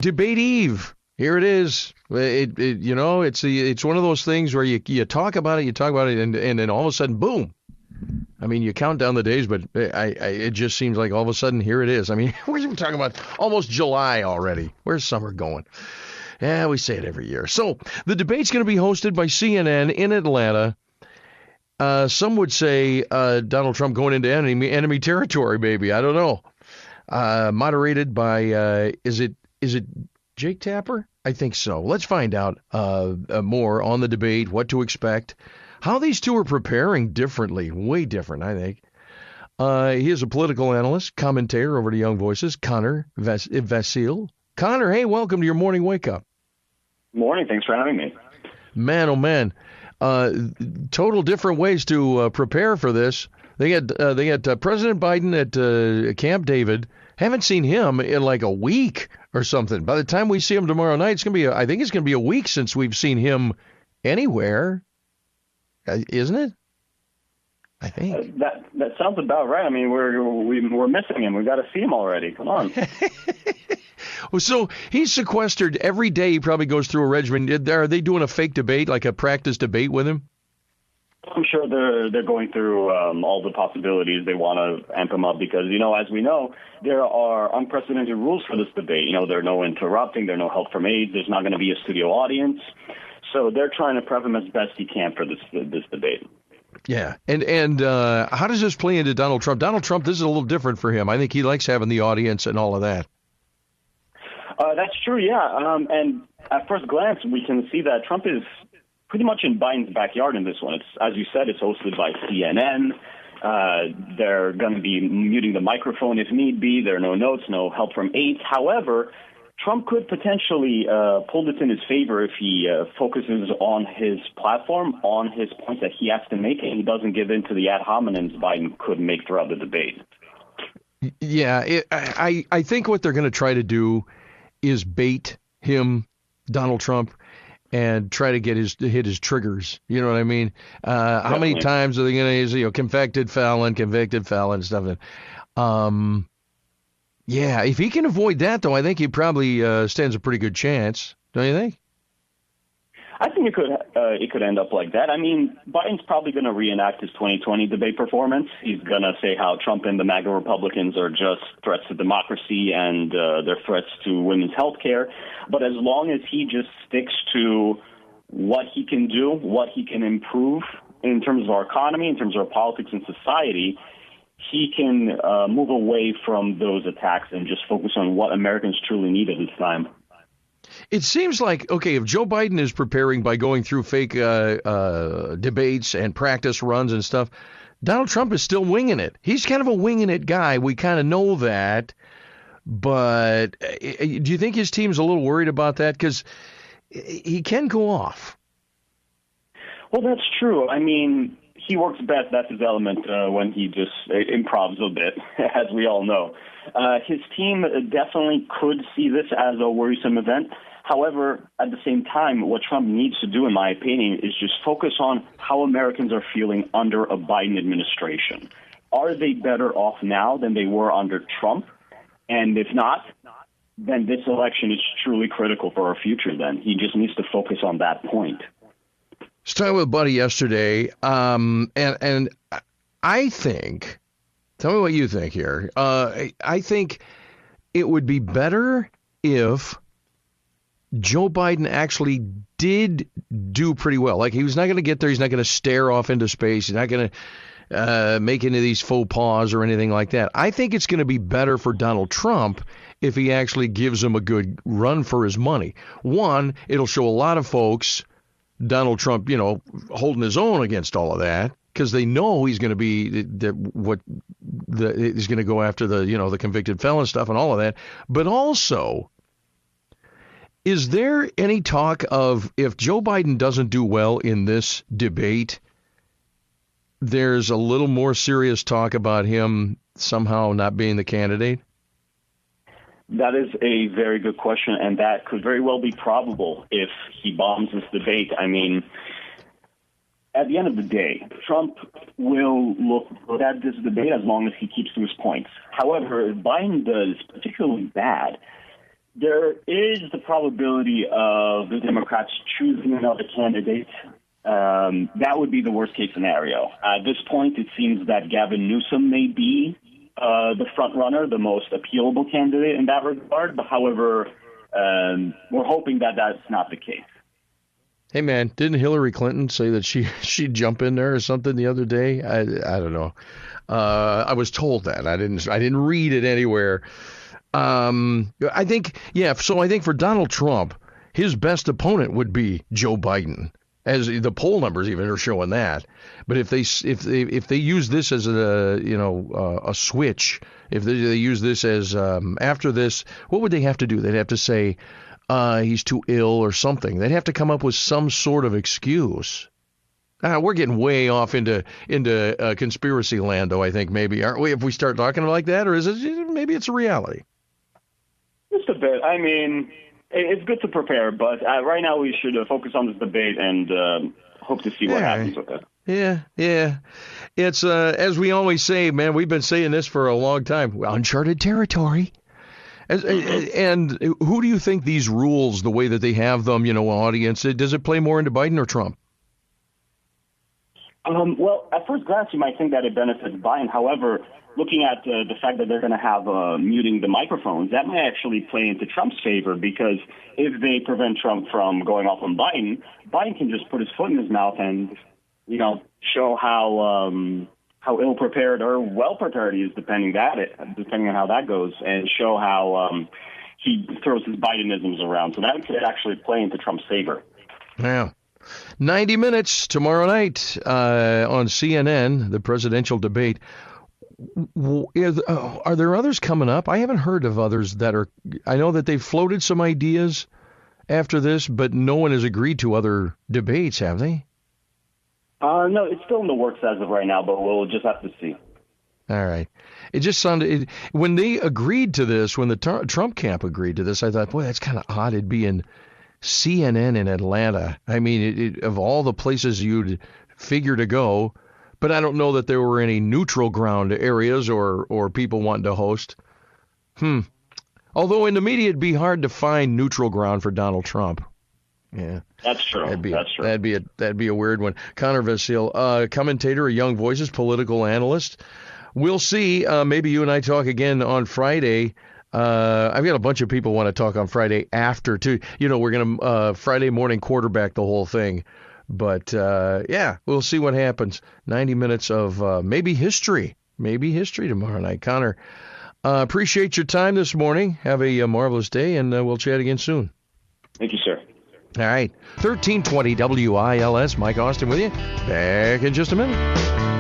Debate Eve. Here it is. It's one of those things where you talk about it, and then all of a sudden, boom. I mean, you count down the days, but it just seems like all of a sudden, here it is. I mean, we're talking about almost July already. Where's summer going? Yeah, we say it every year. So the debate's going to be hosted by CNN in Atlanta. Some would say Donald Trump going into enemy territory, maybe. I don't know. Moderated by, is it Jake Tapper? I think so. Let's find out more on the debate, what to expect, how these two are preparing differently, way different, I think. He is a political analyst, commentator over to Young Voices, Connor Vasile. Connor, hey, welcome to your morning wake-up. Morning. Thanks for having me. Man, oh man. Total different ways to prepare for this. They got President Biden at Camp David. Haven't seen him in like a week or something. By the time we see him tomorrow night, I think it's gonna be a week since we've seen him anywhere, isn't it? I think that sounds about right. I mean, we're missing him. We've got to see him already. Come on. Well, so he's sequestered every day. He probably goes through a regimen. Are they doing a fake debate, like a practice debate with him? I'm sure they're going through all the possibilities. They want to amp him up because, as we know, there are unprecedented rules for this debate. There's no interrupting, there's no help from aides, there's not going to be a studio audience. So they're trying to prep him as best he can for this debate. Yeah, and how does this play into Donald Trump? Donald Trump, this is a little different for him. I think he likes having the audience and all of that. That's true, yeah. And at first glance, we can see that Trump is pretty much in Biden's backyard in this one. It's, as you said, it's hosted by CNN. They're going to be muting the microphone if need be. There are no notes, no help from aides. However, Trump could potentially pull this in his favor if he focuses on his platform, on his points that he has to make, and he doesn't give in to the ad hominems Biden could make throughout the debate. Yeah, I think what they're going to try to do is bait him, Donald Trump, and try to hit his triggers. You know what I mean? How many times are they going to use, convicted felon, stuff? Yeah, if he can avoid that, though, I think he probably stands a pretty good chance. Don't you think? I think it could end up like that. I mean, Biden's probably going to reenact his 2020 debate performance. He's going to say how Trump and the MAGA Republicans are just threats to democracy and they're threats to women's health care. But as long as he just sticks to what he can do, what he can improve in terms of our economy, in terms of our politics and society, he can move away from those attacks and just focus on what Americans truly need at this time. It seems like, okay, if Joe Biden is preparing by going through fake debates and practice runs and stuff, Donald Trump is still winging it. He's kind of a winging it guy. We kind of know that. But do you think his team's a little worried about that? Because he can go off. Well, that's true. I mean, he works best, that's his element, when he just improvs a bit, as we all know. His team definitely could see this as a worrisome event. However, at the same time, what Trump needs to do, in my opinion, is just focus on how Americans are feeling under a Biden administration. Are they better off now than they were under Trump? And if not, then this election is truly critical for our future then. He just needs to focus on that point. I was talking with a buddy yesterday, and I think, tell me what you think here. I think it would be better if Joe Biden actually did do pretty well. Like, he was not going to get there. He's not going to stare off into space. He's not going to make any of these faux pas or anything like that. I think it's going to be better for Donald Trump if he actually gives him a good run for his money. One, it'll show a lot of folks Donald Trump, holding his own against all of that, because they know he's going to be he's going to go after the convicted felon stuff and all of that. But also, is there any talk of, if Joe Biden doesn't do well in this debate, there's a little more serious talk about him somehow not being the candidate? That is a very good question, and that could very well be probable if he bombs this debate. I mean, at the end of the day, Trump will look good at this debate as long as he keeps to his points. However, if Biden does particularly bad, There is the probability of the Democrats choosing another candidate. That would be the worst case scenario. At this point, it seems that Gavin Newsom may be the front runner, the most appealable candidate in that regard. But however, we're hoping that that's not the case. Hey man, didn't Hillary Clinton say that she'd jump in there or something the other day? I don't know. I was told that. I didn't read it anywhere. I think for Donald Trump, his best opponent would be Joe Biden, as the poll numbers even are showing that. But if they use this as a switch, if they use this as after this, what would they have to do? They'd have to say he's too ill or something. They'd have to come up with some sort of excuse. We're getting way off into conspiracy land, though. I think maybe, aren't we? If we start talking like that, or is it maybe it's a reality? Just a bit. I mean, it's good to prepare, but right now we should focus on this debate and hope to see what happens with it. Yeah. It's as we always say, man. We've been saying this for a long time. Uncharted territory. And who do you think these rules, the way that they have them, audience, does it play more into Biden or Trump? Well, at first glance, you might think that it benefits Biden. However, looking at the fact that they're going to have muting the microphones, that might actually play into Trump's favor, because if they prevent Trump from going off on Biden, Biden can just put his foot in his mouth and, show how ill-prepared or well-prepared he is, depending on how that goes, and show how he throws his Bidenisms around. So that could actually play into Trump's favor. Yeah. 90 minutes tomorrow night on CNN, the presidential debate. Are there others coming up? I haven't heard of others that are. I know that they've floated some ideas after this, but no one has agreed to other debates, have they? No, it's still in the works as of right now, but we'll just have to see. All right. It just sounded, when they agreed to this, when the Trump camp agreed to this, I thought, boy, that's kind of odd. It'd be in CNN in Atlanta. I mean, of all the places you'd figure to go, but I don't know that there were any neutral ground areas or people wanting to host. Although in the media, it'd be hard to find neutral ground for Donald Trump. Yeah, that's true. That'd be a weird one. Connor Vasile, commentator at Young Voices, political analyst. We'll see. Maybe you and I talk again on Friday. I've got a bunch of people want to talk on Friday after too. We're gonna Friday morning quarterback the whole thing. But we'll see what happens. 90 minutes of maybe history tomorrow night. Connor, appreciate your time this morning. Have a marvelous day, and we'll chat again soon. Thank you, sir. All right. 1320 WILS. Mike Austin with you. Back in just a minute.